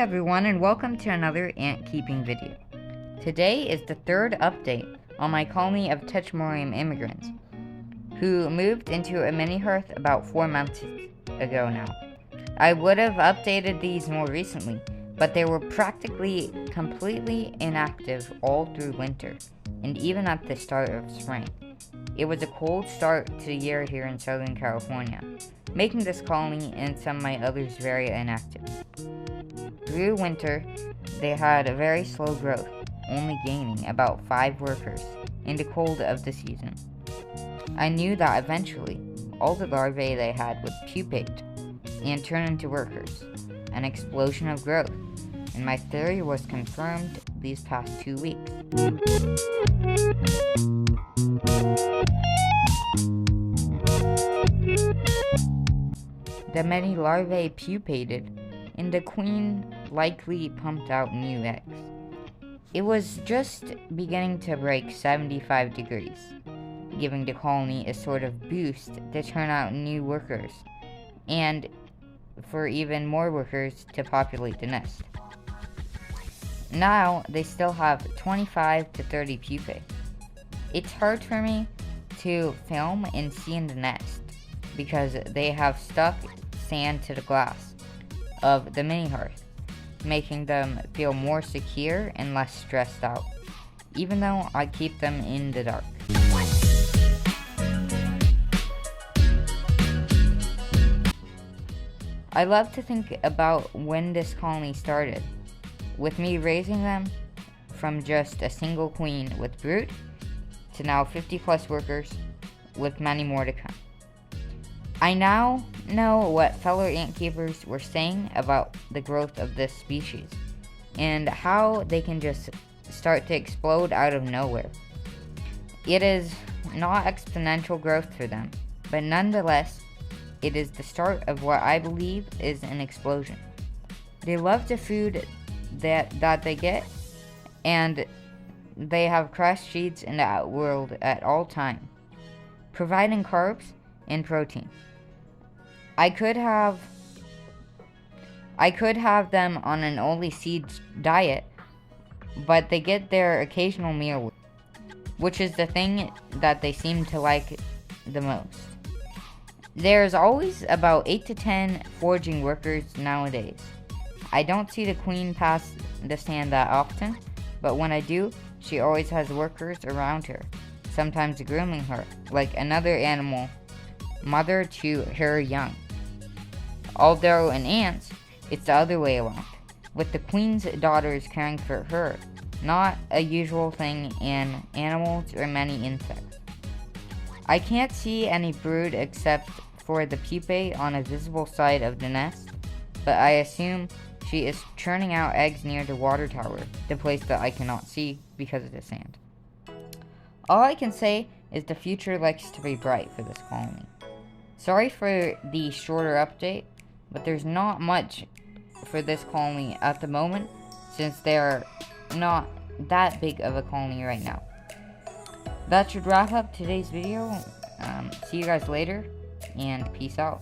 everyone, and welcome to another ant keeping video. Today is the third update on my colony of Tetramorium immigrants, who moved into a mini hearth about 4 months ago now. I would have updated these more recently, but they were practically completely inactive all through winter, and even at the start of spring. It was a cold start to the year here in Southern California, making this colony and some of my others very inactive. Through winter, they had a very slow growth, only gaining about 5 workers in the cold of the season. I knew that eventually, all the larvae they had would pupate and turn into workers, an explosion of growth, and my theory was confirmed these past 2 weeks. The many larvae pupated, and the queen likely pumped out new eggs. It was just beginning to break 75 degrees, giving the colony a sort of boost to turn out new workers, and for even more workers to populate the nest. Now, they still have 25 to 30 pupae. It's hard for me to film and see in the nest, because they have stuck sand to the glass of the mini hearth, making them feel more secure and less stressed out, even though I keep them in the dark. I love to think about when this colony started, with me raising them from just a single queen with brood to now 50 plus workers, with many more to come. I now know what fellow ant keepers were saying about the growth of this species, and how they can just start to explode out of nowhere. It is not exponential growth for them, but nonetheless, it is the start of what I believe is an explosion. They love the food that they get, and they have crash sheets in the outworld at all times, providing carbs and protein. I could have them on an only seeds diet, but they get their occasional meal, which is the thing that they seem to like the most. There's always about 8 to 10 foraging workers nowadays. I don't see the queen pass the sand that often, but when I do, she always has workers around her, sometimes grooming her, like another animal mother to her young. Although in ants, it's the other way around, with the queen's daughters caring for her, not a usual thing in animals or many insects. I can't see any brood except for the pupae on a visible side of the nest, but I assume she is churning out eggs near the water tower, the place that I cannot see because of the sand. All I can say is the future likes to be bright for this colony. Sorry for the shorter update, but there's not much for this colony at the moment, since they are not that big of a colony right now. That should wrap up today's video. See you guys later, and peace out.